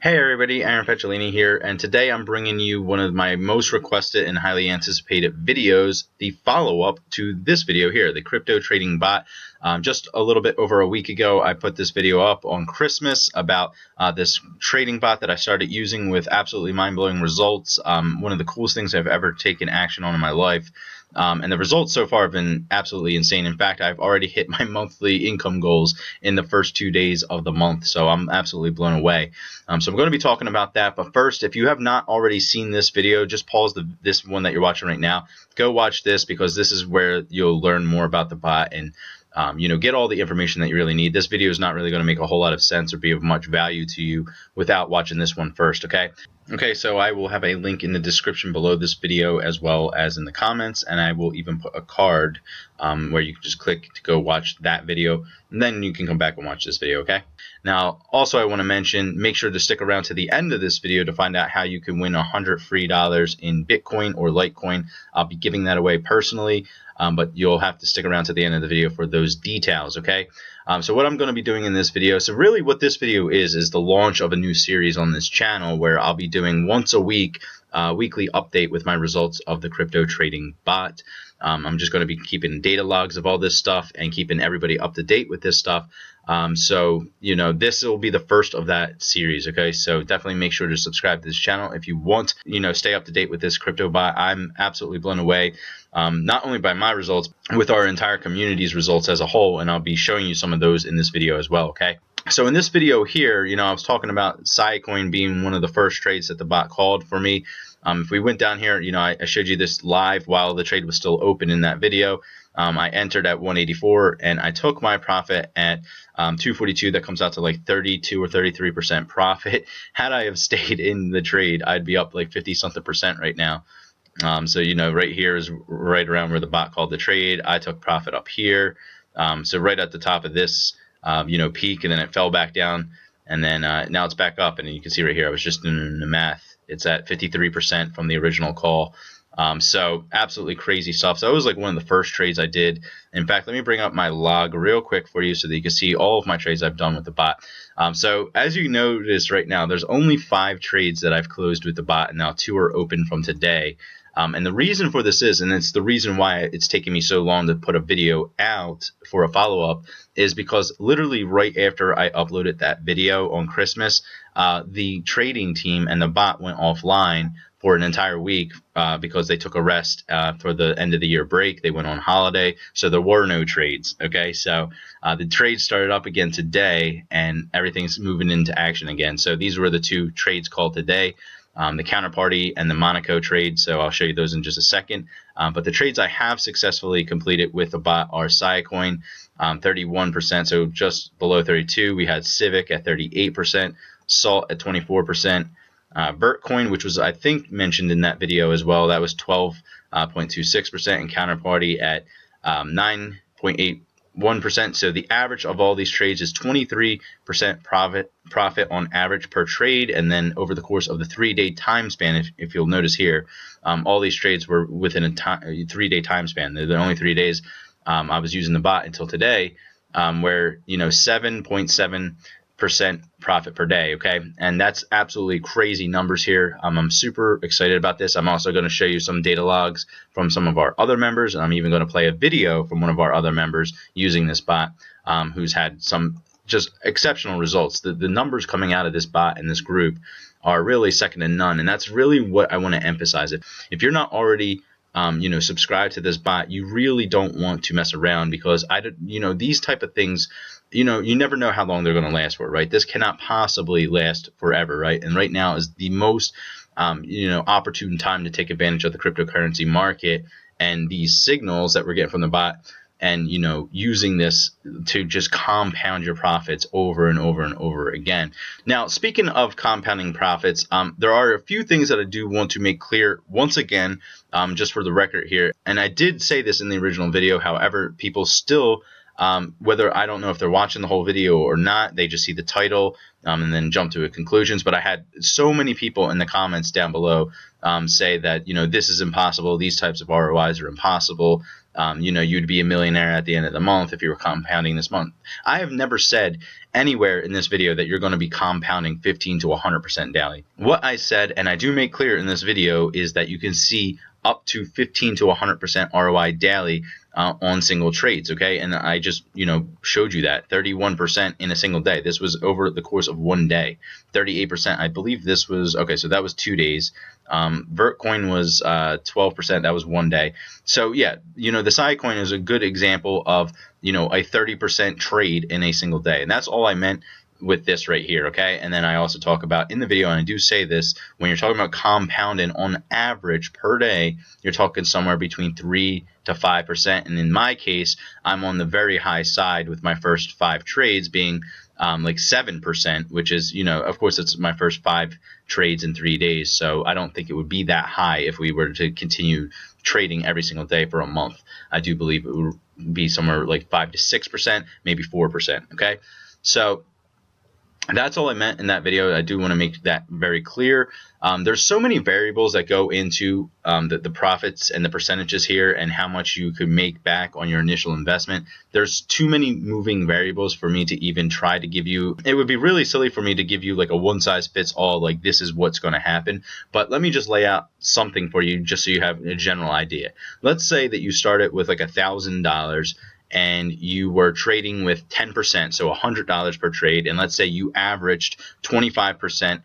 Hey everybody, Aaron Petrolini here, and today I'm bringing you one of my most requested and highly anticipated videos, the follow-up to this video here, the crypto trading bot. Just a little bit over a week ago, I put this video up on Christmas about this trading bot that I started using with absolutely mind-blowing results. One of the coolest things I've ever taken action on in my life. And the results so far have been absolutely insane. In fact, I've already hit my monthly income goals in the first 2 days of the month, so I'm absolutely blown away. So I'm going to be talking about that. But first, if you have not already seen this video, just pause this one that you're watching right now. Go watch this, because this is where you'll learn more about the bot and get all the information that you really need. This video is not really going to make a whole lot of sense or be of much value to you without watching this one first, okay? Okay, so I will have a link in the description below this video as well as in the comments, and I will even put a card where you can just click to go watch that video, and then you can come back and watch this video, okay? Now, also I want to mention, make sure to stick around to the end of this video to find out how you can win $100 free in Bitcoin or Litecoin. I'll be giving that away personally, but you'll have to stick around to the end of the video for those details, okay? So what I'm going to be doing in this video, so really what this video is the launch of a new series on this channel where I'll be doing once a week, weekly update with my results of the crypto trading bot. I'm just going to be keeping data logs of all this stuff and keeping everybody up to date with this stuff. So, this will be the first of that series, okay? So definitely make sure to subscribe to this channel if you want, stay up to date with this crypto bot. I'm absolutely blown away, not only by my results, with our entire community's results as a whole, and I'll be showing you some of those in this video as well, okay? So in this video here, I was talking about Siacoin being one of the first trades that the bot called for me. If we went down here, I showed you this live while the trade was still open in that video. I entered at 184 and I took my profit at 242. That comes out to like 32 or 33% profit. Had I have stayed in the trade, I'd be up like 50 something percent right now. So right here is right around where the bot called the trade. I took profit up here. So right at the top of this peak, and then it fell back down, and then now it's back up, and you can see right here I was just doing the math. It's at 53% from the original call. So absolutely crazy stuff. So that was like one of the first trades I did. In fact, let me bring up my log real quick for you so that you can see all of my trades I've done with the bot. So as you notice right now, there's only 5 trades that I've closed with the bot, and now 2 are open from today. And the reason for this is, and it's the reason why it's taken me so long to put a video out for a follow-up, is because literally right after I uploaded that video on Christmas, the trading team and the bot went offline for an entire week because they took a rest for the end of the year break. They went on holiday, so there were no trades, okay? So the trade started up again today, and everything's moving into action again. So these were the 2 trades called today. The Counterparty and the Monaco trade, so I'll show you those in just a second. But the trades I have successfully completed with the bot are Siacoin, 31%, so just below 32. We had Civic at 38%, Salt at 24%, Bitcoin, which was I think mentioned in that video as well, that was 12.26%, and Counterparty at 9.81%. So the average of all these trades is 23% profit on average per trade, and then over the course of the 3-day time span, if you'll notice here, all these trades were within a 3-day time span. They're the only 3 days I was using the bot until today, where 7.7% profit per day, okay? And that's absolutely crazy numbers here. I'm super excited about this. I'm also going to show you some data logs from some of our other members, and I'm even going to play a video from one of our other members using this bot, who's had some just exceptional results. The numbers coming out of this bot and this group are really second to none, and that's really what I want to emphasize. If you're not already subscribed to this bot, you really don't want to mess around, because these type of things, you never know how long they're going to last for, right? This cannot possibly last forever, right? And right now is the most opportune time to take advantage of the cryptocurrency market and these signals that we're getting from the bot, and using this to just compound your profits over and over and over again. Now, speaking of compounding profits, there are a few things that I do want to make clear once again, just for the record here. And I did say this in the original video, however, people still, whether I don't know if they're watching the whole video or not, they just see the title and then jump to conclusions. But I had so many people in the comments down below say that this is impossible, these types of ROIs are impossible, you'd be a millionaire at the end of the month if you were compounding this month. I have never said anywhere in this video that you're going to be compounding 15 to 100% daily. What I said, and I do make clear in this video, is that you can see up to 15 to 100% ROI daily on single trades, okay? And I just, showed you that 31% in a single day. This was over the course of one day. 38%, I believe this was, okay, so that was 2 days. Vertcoin was 12%, that was 1 day. So yeah, the Scicoin is a good example of, a 30% trade in a single day. And that's all I meant with this right here, okay? And then I also talk about in the video, and I do say this, when you're talking about compounding on average per day, you're talking somewhere between 3 to 5%. And in my case, I'm on the very high side with my first 5 trades being like 7%, which is, of course, it's my first 5 trades in 3 days. So I don't think it would be that high if we were to continue trading every single day for a month. I do believe it would be somewhere like 5 to 6%, maybe 4%, okay? So that's all I meant in that video. I do want to make that very clear. There's so many variables that go into the profits and the percentages here and how much you could make back on your initial investment. There's too many moving variables for me to even try to give you. It would be really silly for me to give you like a one-size-fits-all, like this is what's going to happen. But let me just lay out something for you just so you have a general idea. Let's say that you started with like $1,000 and you were trading with 10%, so $100 per trade, and let's say you averaged 25%,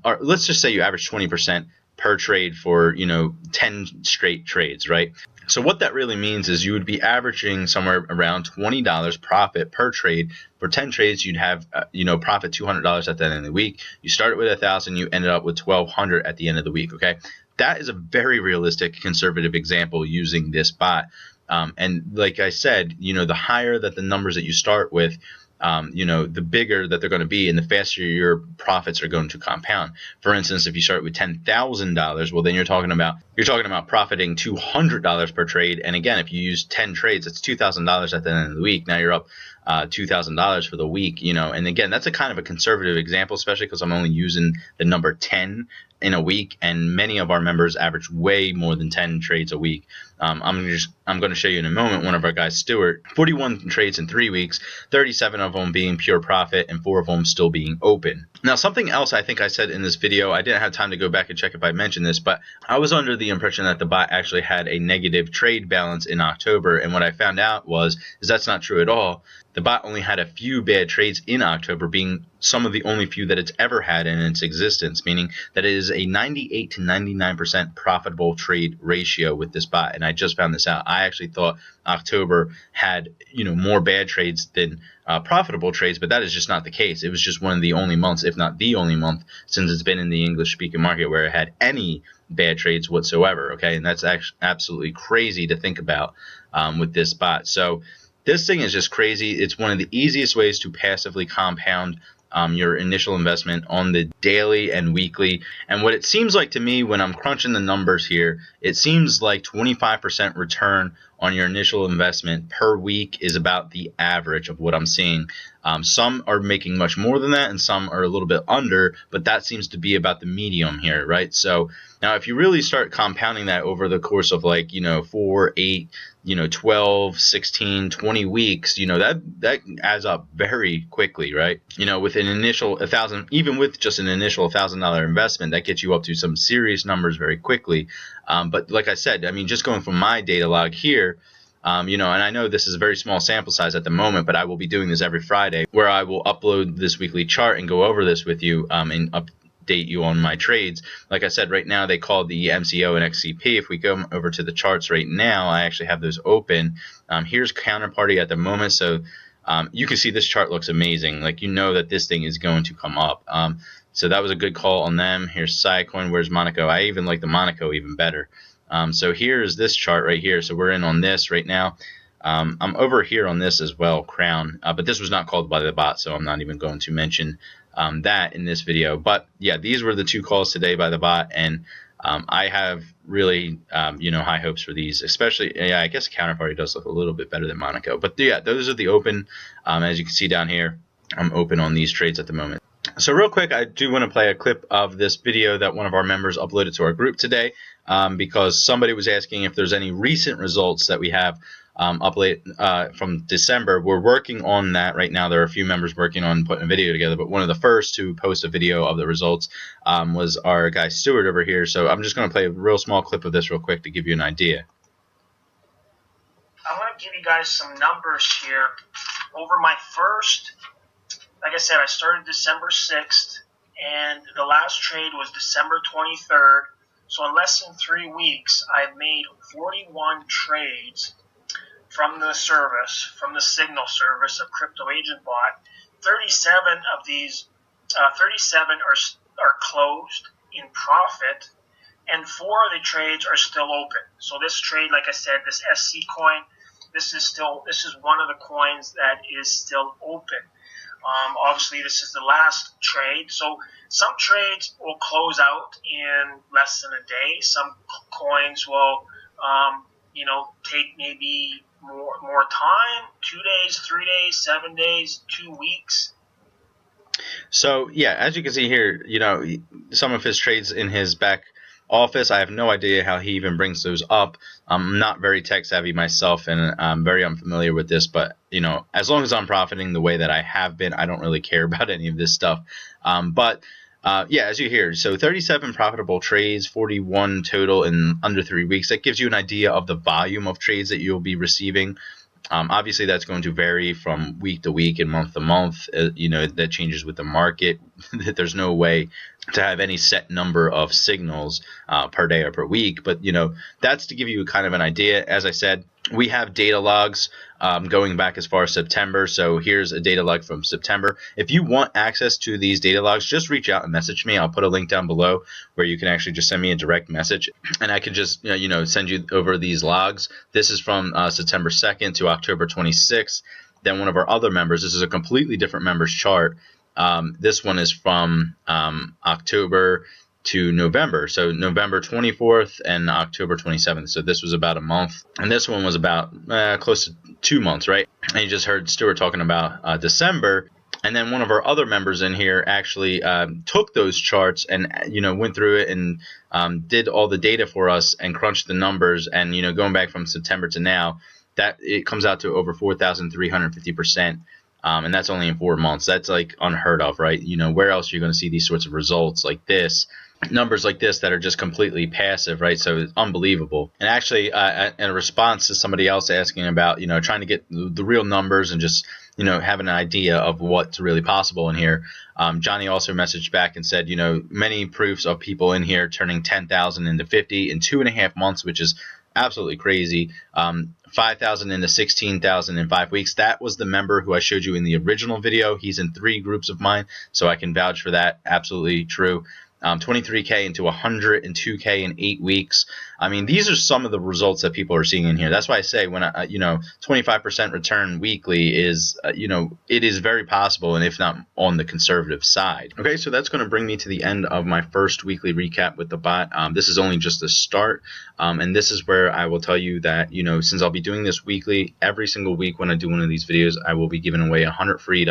or let's just say you averaged 20% per trade for 10 straight trades, right? So what that really means is you would be averaging somewhere around $20 profit per trade. For 10 trades, you'd have profit $200 at the end of the week. You started with 1,000, you ended up with 1,200 at the end of the week. Okay, that is a very realistic, conservative example using this bot. And like I said, the higher that the numbers that you start with, the bigger that they're going to be and the faster your profits are going to compound. For instance, if you start with $10,000, well, then you're talking about profiting $200 per trade. And again, if you use 10 trades, it's $2,000 at the end of the week. Now you're up $2,000 for the week, and again, that's a kind of a conservative example, especially because I'm only using the number 10 in a week, and many of our members average way more than 10 trades a week. I'm going to show you in a moment one of our guys, Stuart, 41 trades in 3 weeks, 37 of them being pure profit and 4 of them still being open. Now, something else I think I said in this video, I didn't have time to go back and check if I mentioned this, but I was under the impression that the bot actually had a negative trade balance in October, and what I found out is that's not true at all. The bot only had a few bad trades in October, being some of the only few that it's ever had in its existence, meaning that it is a 98 to 99% profitable trade ratio with this bot. And I just found this out. I actually thought October had more bad trades than profitable trades, but that is just not the case. It was just one of the only months, if not the only month, since it's been in the English-speaking market where it had any bad trades whatsoever. Okay, and that's actually absolutely crazy to think about with this bot. So this thing is just crazy. It's one of the easiest ways to passively compound your initial investment on the daily and weekly. And what it seems like to me when I'm crunching the numbers here, it seems like 25% return on your initial investment per week is about the average of what I'm seeing. Some are making much more than that and some are a little bit under, but that seems to be about the medium here, right? So now if you really start compounding that over the course of 4, 8, 12, 16, 20 weeks, that adds up very quickly, right? With an initial 1,000, even with just an initial $1,000 investment, that gets you up to some serious numbers very quickly. But like I said, just going from my data log here, and I know this is a very small sample size at the moment, but I will be doing this every Friday where I will upload this weekly chart and go over this with you and update you on my trades. Like I said, right now they call the MCO and XCP. If we go over to the charts right now, I actually have those open. Here's Counterparty at the moment. So you can see this chart looks amazing. That this thing is going to come up. So that was a good call on them. Here's Scicoin. Where's Monaco? I even like the Monaco even better. So here's this chart right here. So we're in on this right now. I'm over here on this as well, Crown. But this was not called by the bot, so I'm not even going to mention that in this video. But yeah, these were the 2 calls today by the bot, and I have really high hopes for these, especially, I guess Counterparty does look a little bit better than Monaco. But yeah, those are the open. As you can see down here, I'm open on these trades at the moment. So real quick, I do want to play a clip of this video that one of our members uploaded to our group today, because somebody was asking if there's any recent results that we have from December. We're working on that right now. There are a few members working on putting a video together, but one of the first to post a video of the results was our guy Stuart over here. So I'm just going to play a real small clip of this real quick to give you an idea. I want to give you guys some numbers here. Over my first, like I said, I started December 6th, and the last trade was December 23rd. So in less than 3 weeks, I've made 41 trades from the service, from the Signal service of Crypto Agent Bot. 37 of these, 37 are closed in profit, and 4 of the trades are still open. So this trade, like I said, this SC coin, this is one of the coins that is still open. Obviously, this is the last trade. So some trades will close out in less than a day. Some coins will, take maybe more time, 2 days, 3 days, 7 days, 2 weeks. So yeah, as you can see here, some of his trades in his back office, I have no idea how he even brings those up. I'm not very tech savvy myself, and I'm very unfamiliar with this, but as long as I'm profiting the way that I have been, I don't really care about any of this stuff. Yeah, as you hear, so 37 profitable trades, 41 total in under 3 weeks. That gives you an idea of the volume of trades that you'll be receiving. Obviously, that's going to vary from week to week and month to month. That changes with the market. There's no way to have any set number of signals per day or per week. But, that's to give you kind of an idea. As I said, we have data logs going back as far as September. So here's a data log from September. If you want access to these data logs, just reach out and message me. I'll put a link down below where you can actually just send me a direct message, and I can just send you over these logs. This is from September 2nd to October 26th. Then one of our other members, this is a completely different members chart. This one is from October to November, so November 24th and October 27th. So this was about a month, and this one was about close to 2 months, right? And you just heard Stuart talking about December, and then one of our other members in here actually took those charts and went through it and did all the data for us and crunched the numbers, and going back from September to now, that it comes out to over 4,350%. And that's only in 4 months. That's like unheard of, right? Where else are you going to see these sorts of results like this? Numbers like this that are just completely passive, right? So it's unbelievable. And actually, in a response to somebody else asking about, trying to get the real numbers and just, having an idea of what's really possible in here, Johnny also messaged back and said, many proofs of people in here turning 10,000 into 50 in 2.5 months, which is absolutely crazy. 5,000 into 16,000 in 5 weeks. That was the member who I showed you in the original video. He's in 3 groups of mine, so I can vouch for that. Absolutely true. 23K into 102K in 8 weeks. I mean, these are some of the results that people are seeing in here. That's why I say when 25% return weekly is, it is very possible, and if not on the conservative side. Okay, so that's going to bring me to the end of my first weekly recap with the bot. This is only just the start, and this is where I will tell you that, since I'll be doing this weekly, every single week when I do one of these videos, I will be giving away $100 free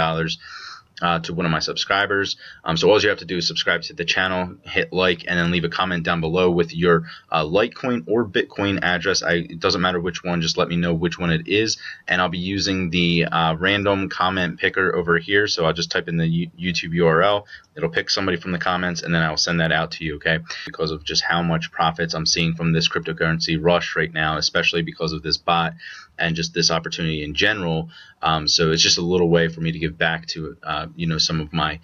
to one of my subscribers. So all you have to do is subscribe to the channel, hit like, and then leave a comment down below with your Litecoin or Bitcoin address. It doesn't matter which one, just let me know which one it is, and I'll be using the random comment picker over here. So I'll just type in the YouTube URL. It'll pick somebody from the comments, and then I'll send that out to you, okay? Because of just how much profits I'm seeing from this cryptocurrency rush right now, especially because of this bot and just this opportunity in general. So it's just a little way for me to give back to some of my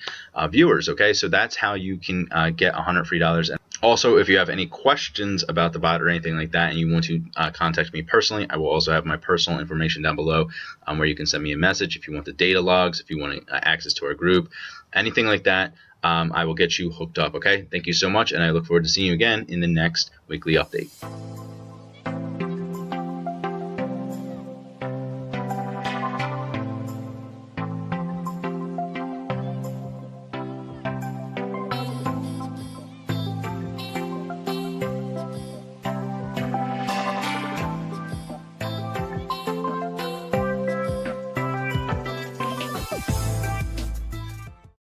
viewers, okay? So that's how you can get $100 free. And also, if you have any questions about the bot or anything like that and you want to contact me personally, I will also have my personal information down below where you can send me a message if you want the data logs, if you want access to our group, anything like that. I will get you hooked up, okay? Thank you so much, and I look forward to seeing you again in the next weekly update.